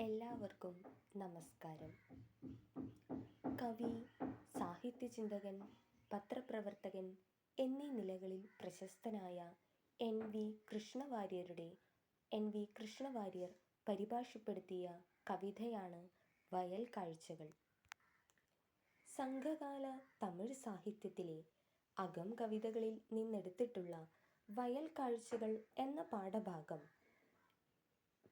എല്ലാവർക്കും നമസ്കാരം. കവി, സാഹിത്യചിന്തകൻ, പത്രപ്രവർത്തകൻ എന്നീ നിലകളിൽ പ്രശസ്തനായ എൻ വി കൃഷ്ണവാര്യർ പരിഭാഷപ്പെടുത്തിയ കവിതയാണ് വയൽ കാഴ്ചകൾ. സംഘകാല തമിഴ് സാഹിത്യത്തിലെ അകം കവിതകളിൽ നിന്നെടുത്തിട്ടുള്ള വയൽ കാഴ്ചകൾ എന്ന പാഠഭാഗം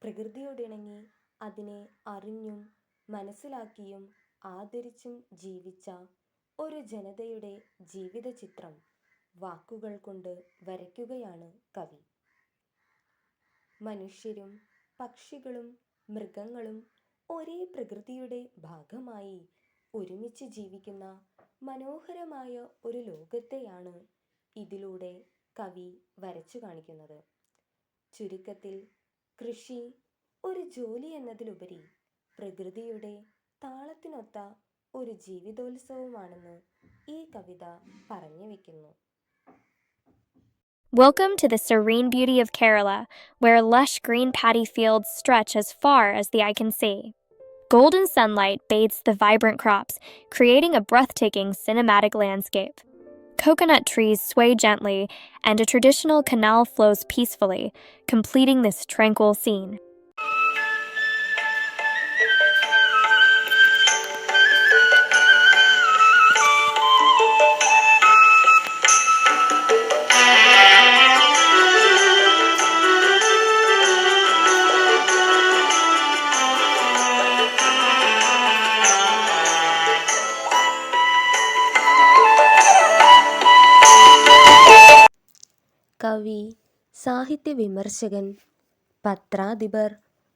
പ്രകൃതിയോടിണങ്ങി അതിനെ അറിഞ്ഞും മനസ്സിലാക്കിയും ആദരിച്ചും ജീവിച്ച ഒരു ജനതയുടെ ജീവിത ചിത്രം വാക്കുകൾ കൊണ്ട് വരയ്ക്കുകയാണ് കവി. മനുഷ്യരും പക്ഷികളും മൃഗങ്ങളും ഒരേ പ്രകൃതിയുടെ ഭാഗമായി ഒരുമിച്ച് ജീവിക്കുന്ന മനോഹരമായ ഒരു ലോകത്തെയാണ് ഇതിലൂടെ കവി വരച്ചു കാണിക്കുന്നത്. ചുരുക്കത്തിൽ, കൃഷി ഒരു ജോലി എന്നതിലുപരി പ്രകൃതിയുടെ താളത്തിനൊത്ത ഒരു ജീവിതോത്സവമാണെന്ന് ഈ കവിത പറഞ്ഞു വയ്ക്കുന്നു. Welcome to the serene beauty of Kerala, where lush green paddy fields stretch as far as the eye can see. Golden sunlight bathes the vibrant crops, creating a breathtaking cinematic landscape. Coconut trees sway gently, and a traditional canal flows peacefully, completing this tranquil scene. കവി, സാഹിത്യ വിമർശകൻ, പത്രാധിപർ,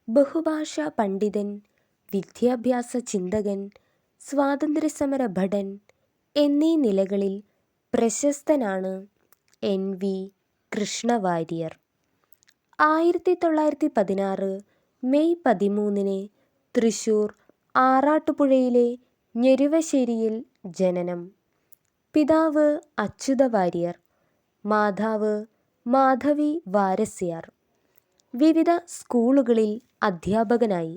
ബഹുഭാഷാ പണ്ഡിതൻ, വിദ്യാഭ്യാസ ചിന്തകൻ, സ്വാതന്ത്ര്യസമര ഭടൻ എന്നീ നിലകളിൽ പ്രശസ്തനാണ് N V Krishna Warrier. 1916 May 13 Thrissur ആറാട്ടുപുഴയിലെ ഞെരുവശ്ശേരിയിൽ ജനനം. പിതാവ് അച്യുതവാര്യർ, മാതാവ് മാധവി വാരസ്യാർ. വിവിധ സ്കൂളുകളിൽ അധ്യാപകനായി.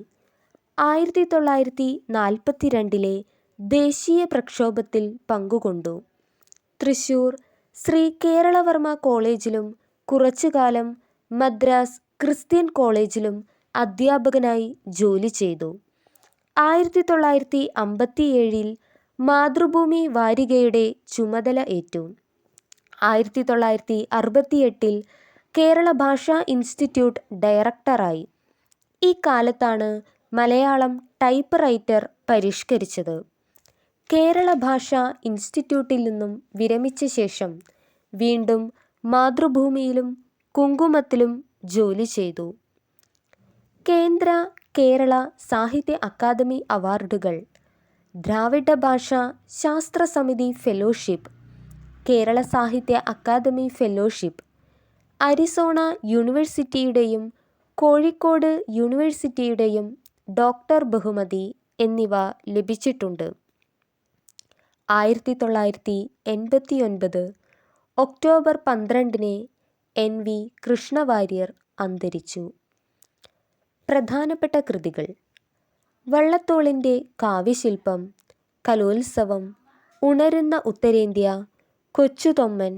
1942 ദേശീയ പ്രക്ഷോഭത്തിൽ പങ്കുകൊണ്ടു. തൃശൂർ ശ്രീ കേരളവർമ്മ കോളേജിലും കുറച്ചുകാലം മദ്രാസ് ക്രിസ്ത്യൻ കോളേജിലും അധ്യാപകനായി ജോലി ചെയ്തു. 1957 മാതൃഭൂമി വാരികയുടെ ചുമതല ഏറ്റു. 1968 കേരള ഭാഷാ ഇൻസ്റ്റിറ്റ്യൂട്ട് ഡയറക്ടറായി. ഈ കാലത്താണ് മലയാളം ടൈപ്പ് റൈറ്റർ പരിഷ്കരിച്ചത്. കേരള ഭാഷാ ഇൻസ്റ്റിറ്റ്യൂട്ടിൽ നിന്നും വിരമിച്ച ശേഷം വീണ്ടും മാതൃഭൂമിയിലും കുങ്കുമത്തിലും ജോലി ചെയ്തു. കേന്ദ്ര കേരള സാഹിത്യ അക്കാദമി അവാർഡുകൾ, ദ്രാവിഡ ഭാഷാ ശാസ്ത്ര സമിതി fellowship, Kerala Sahitya Akademi fellowship, Arizona യൂണിവേഴ്സിറ്റിയുടെയും കോഴിക്കോട് യൂണിവേഴ്സിറ്റിയുടെയും ഡോക്ടർ ബഹുമതി എന്നിവ ലഭിച്ചിട്ടുണ്ട്. 1989 ഒക്ടോബർ 12 എൻ വി കൃഷ്ണവാര്യർ അന്തരിച്ചു. പ്രധാനപ്പെട്ട കൃതികൾ: വള്ളത്തോളിൻ്റെ കാവ്യശില്പം, കലോത്സവം, ഉണരുന്ന ഉത്തരേന്ത്യ, കൊച്ചുതൊമ്മൻ,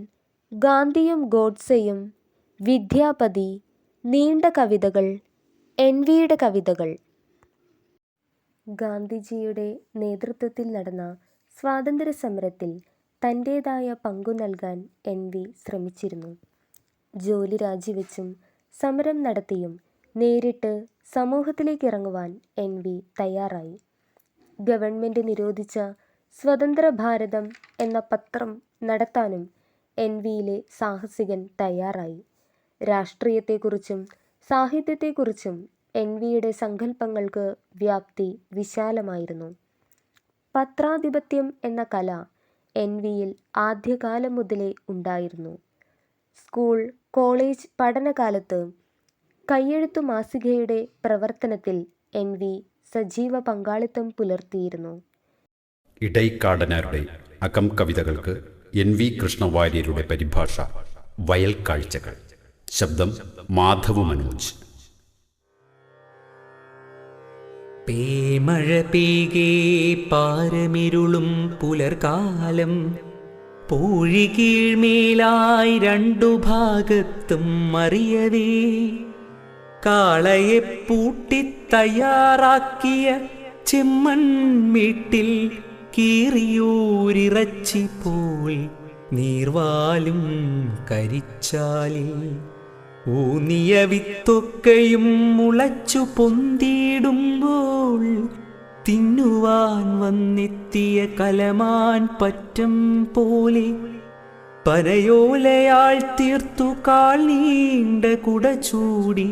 ഗാന്ധിയും ഗോഡ്സെയും, വിദ്യാപതി, നീണ്ട കവിതകൾ, എൻ വിയുടെ കവിതകൾ. ഗാന്ധിജിയുടെ നേതൃത്വത്തിൽ നടന്ന സ്വാതന്ത്ര്യ സമരത്തിൽ തൻ്റേതായ പങ്കു നൽകാൻ എൻ വി ശ്രമിച്ചിരുന്നു. ജോലി രാജിവെച്ചും സമരം നടത്തിയും നേരിട്ട് സമൂഹത്തിലേക്കിറങ്ങുവാൻ എൻ വി തയ്യാറായി. ഗവൺമെൻറ് നിരോധിച്ച സ്വതന്ത്ര ഭാരതം എന്ന പത്രം നടത്താനും എൻ വിയിലെ സാഹസികൻ തയ്യാറായി. രാഷ്ട്രീയത്തെക്കുറിച്ചും സാഹിത്യത്തെക്കുറിച്ചും എൻ വിയുടെ സങ്കല്പങ്ങൾക്ക് വ്യാപ്തി വിശാലമായിരുന്നു. പത്രാധിപത്യം എന്ന കല എൻ വിയിൽ ആദ്യകാലം മുതലേ ഉണ്ടായിരുന്നു. സ്കൂൾ, കോളേജ് പഠനകാലത്ത് കയ്യെഴുത്തു മാസികയുടെ പ്രവർത്തനത്തിൽ എൻ വി സജീവ പങ്കാളിത്തം പുലർത്തിയിരുന്നു. ഇടൈക്കാടനാരുടെ അകം കവിതകൾക്ക് എൻ വി കൃഷ്ണവാര്യരുടെ പരിഭാഷ വയൽ കാഴ്ചകൾ. ശബ്ദം മാധവ് മനോജ്. പേമഴ പെയ്കേ പാരമിരുളും പുലർകാലം, പൂഴികീഴ്മേലായി രണ്ടു ഭാഗത്തും മറിയവേ, കാളയെ പൂട്ടിത്തയ്യാറാക്കിയ ചെമ്മൺമീട്ടിൽ കീറിയൂരിറച്ചി പോൽ നീർവാലും കരിച്ചാലിൽ ഊന്നിയ വിത്തൊക്കെയും മുളച്ചു പൊന്തിയിടുമ്പോൾ തിന്നുവാൻ വന്നെത്തിയ കലമാൻ പറ്റം പോലെ പനയോലയാൾ തീർത്തു കാൽ നീണ്ട കുട ചൂടി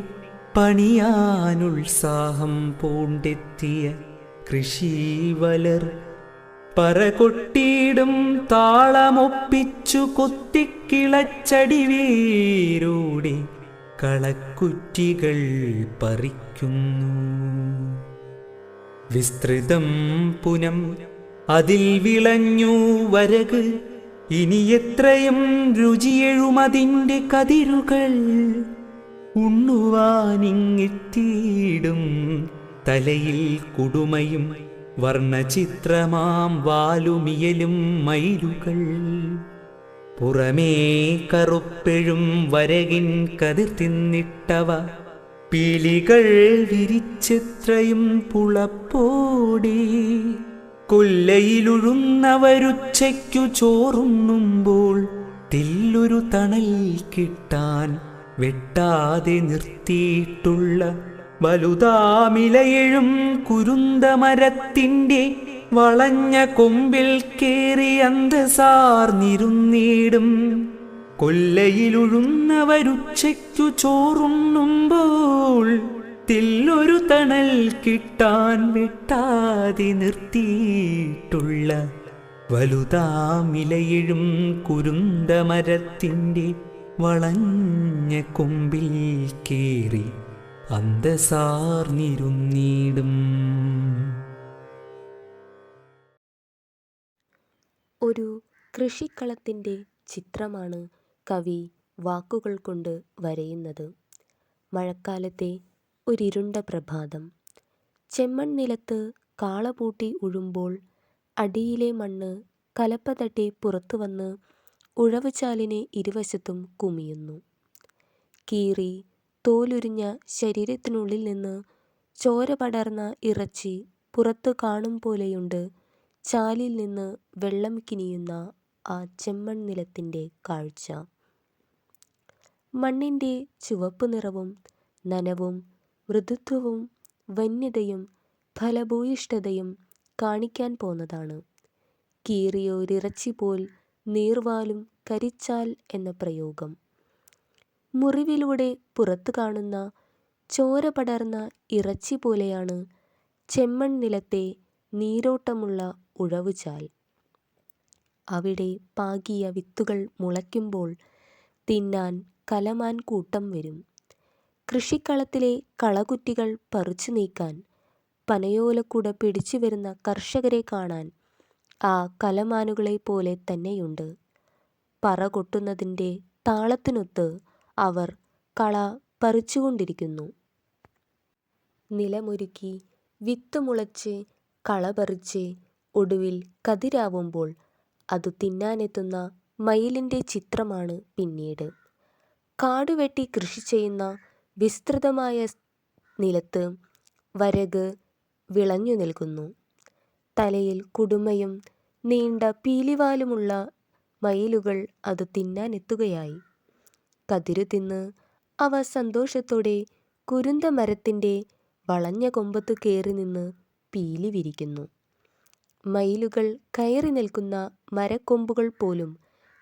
പണിയാനുത്സാഹം പൂണ്ടെത്തിയ കൃഷിവലർ പറകൊട്ടിയിടും താളമൊപ്പിച്ചു കൊത്തിക്കിളച്ചടിവേരോടെ കളക്കുറ്റികൾ പറിക്കുന്നു. വിസ്തൃതം പുനം അതിൽ വിളഞ്ഞു വരക്, ഇനി എത്രയും രുചിയെഴുമതിൻ്റെ കതിരുകൾ. ഉണ്ണുവാനിങ്ങെത്തിയിടും തലയിൽ കുടുമയും വർണ്ണചിത്രമാം വാലുമിയലും മയിലുകൾ. പുറമേ കറുപ്പെഴും വരകിൻ കതിർ തിന്നിട്ടവ പീലികൾ വിരിച്ചെത്രയും പുളപ്പോടെ. കൊല്ലയിലുഴുന്നവരുച്ചയ്ക്കു ചോറുണ്ണുമ്പോൾ തെല്ലൊരു തണൽ കിട്ടാൻ വെട്ടാതെ നിർത്തിയിട്ടുള്ള വലുതാമിലയെഴും കുരുന്തമരത്തിൻ്റെ വളഞ്ഞ കൊമ്പിൽ കേറി അന്തസാർന്നിരുന്നീടും. കൊല്ലയിലുഴുന്നവരുച്ചയ്ക്കു ചോറുണ്ണുമ്പോൾ തെല്ലൊരു തണൽ കിട്ടാൻ വെട്ടാതെ നിർത്തിയിട്ടുള്ള വലുതാമിലയെഴും കുരുന്തമരത്തിൻ്റെ വളഞ്ഞ കൊമ്പിൽ കേറി അന്തസാർന്നിരുന്നീടും. ഒരു കൃഷിക്കളത്തിൻ്റെ ചിത്രമാണ് കവി വാക്കുകൾ കൊണ്ട് വരയുന്നത്. മഴക്കാലത്തെ ഒരിരുണ്ട പ്രഭാതം. ചെമ്മൺ നിലത്ത് കാളപൂട്ടി ഉഴുമ്പോൾ അടിയിലെ മണ്ണ് കലപ്പ തട്ടി പുറത്തു വന്ന് ഉഴവുചാലിന് ഇരുവശത്തും കുമിയുന്നു. കീറി തോലുരിഞ്ഞ ശരീരത്തിനുള്ളിൽ നിന്ന് ചോര പടർന്ന ഇറച്ചി പുറത്തു കാണും പോലെയുണ്ട് ചാലിൽ നിന്ന് വെള്ളം കിനിയുന്ന ആ ചെമ്മൺ നിലത്തിൻ്റെ കാഴ്ച. മണ്ണിൻ്റെ ചുവപ്പ് നിറവും നനവും മൃദുത്വവും വന്യതയും ഫലഭൂയിഷ്ഠതയും കാണിക്കാൻ പോന്നതാണ് കീറിയൊരിറച്ചി പോൽ നീർവാലും കരിച്ചാൽ എന്ന പ്രയോഗം. മുറിവിലൂടെ പുറത്തു കാണുന്ന ചോര പടർന്ന ഇറച്ചി പോലെയാണ് ചെമ്മൺ നിലത്തെ നീരോട്ടമുള്ള ഉഴവുചാൽ. അവിടെ പാകിയ വിത്തുകൾ മുളയ്ക്കുമ്പോൾ തിന്നാൻ കലമാൻ കൂട്ടം വരും. കൃഷിക്കളത്തിലെ കളകുറ്റികൾ പറിച്ചു നീക്കാൻ പനയോലക്കുട പിടിച്ചു വരുന്ന കർഷകരെ കാണാൻ ആ കലമാനുകളെ പോലെ തന്നെയുണ്ട്. പറ കൊട്ടുന്നതിൻ്റെ താളത്തിനൊത്ത് അവർ കള പറിച്ചുകൊണ്ടിരിക്കുന്നു. നിലമൊരുക്കി വിത്ത് മുളച്ച് കള പറിച്ച് ഒടുവിൽ കതിരാവുമ്പോൾ അത് തിന്നാനെത്തുന്ന മയിലിൻ്റെ ചിത്രമാണ് പിന്നീട്. കാടുവെട്ടി കൃഷി ചെയ്യുന്ന വിസ്തൃതമായ നിലത്ത് വരക് വിളഞ്ഞു നിൽക്കുന്നു. തലയിൽ കുടുമയും നീണ്ട പീലിവാലുമുള്ള മയിലുകൾ അത് തിന്നാനെത്തുകയായി. കതിരു തിന്ന് അവ സന്തോഷത്തോടെ കുരുന്തമരത്തിൻ്റെ വളഞ്ഞ കൊമ്പത്ത് കയറി നിന്ന് പീലി വിരിക്കുന്നു. മയിലുകൾ കയറി നിൽക്കുന്ന മരക്കൊമ്പുകൾ പോലും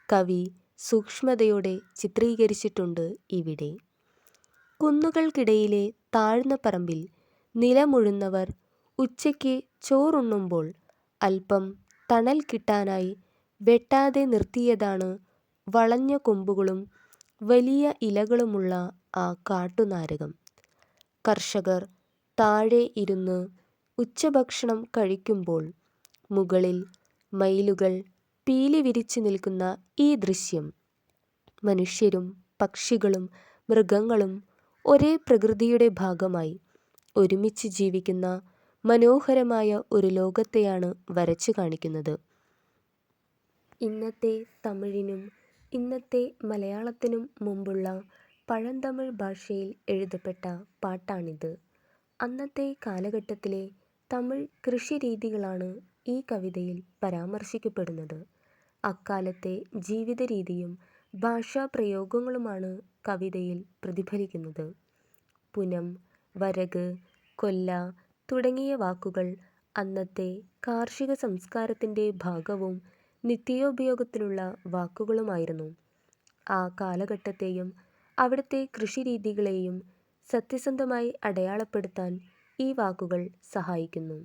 കവി സൂക്ഷ്മതയോടെ ചിത്രീകരിച്ചിട്ടുണ്ട് ഇവിടെ. കുന്നുകൾക്കിടയിലെ താഴ്ന്ന പറമ്പിൽ നിലമുഴുന്നവർ ഉച്ചയ്ക്ക് ചോറുണ്ണുമ്പോൾ അല്പം തണൽ കിട്ടാനായി വെട്ടാതെ നിർത്തിയതാണ് വളഞ്ഞ കൊമ്പുകളും വലിയ ഇലകളുമുള്ള ആ കാട്ടുനാരകം. കർഷകർ താഴെ ഇരുന്ന് ഉച്ചഭക്ഷണം കഴിക്കുമ്പോൾ മുകളിൽ മയിലുകൾ പീലി വിരിച്ചു നിൽക്കുന്ന ഈ ദൃശ്യം മനുഷ്യരും പക്ഷികളും മൃഗങ്ങളും ഒരേ പ്രകൃതിയുടെ ഭാഗമായി ഒരുമിച്ച് ജീവിക്കുന്ന മനോഹരമായ ഒരു ലോകത്തെയാണ് വരച്ചു കാണിക്കുന്നത്. ഇന്നത്തെ തമിഴിനും ഇന്നത്തെ മലയാളത്തിനും മുമ്പുള്ള പഴന്തമിഴ് ഭാഷയിൽ എഴുതപ്പെട്ട പാട്ടാണിത്. അന്നത്തെ കാലഘട്ടത്തിലെ തമിഴ് കൃഷിരീതികളാണ് ഈ കവിതയിൽ പരാമർശിക്കപ്പെടുന്നത്. അക്കാലത്തെ ജീവിതരീതിയും ഭാഷാപ്രയോഗങ്ങളുമാണ് കവിതയിൽ പ്രതിഫലിക്കുന്നത്. പുനം, വരക്, കൊല്ല തുടങ്ങിയ വാക്കുകൾ അന്നത്തെ കാർഷിക സംസ്കാരത്തിൻ്റെ ഭാഗവും നിത്യോപയോഗത്തിനുള്ള വാക്കുകളുമായിരുന്നു. ആ കാലഘട്ടത്തെയും അവിടുത്തെ കൃഷിരീതികളെയും സത്യസന്ധമായി അടയാളപ്പെടുത്താൻ ഈ വാക്കുകൾ സഹായിക്കുന്നു.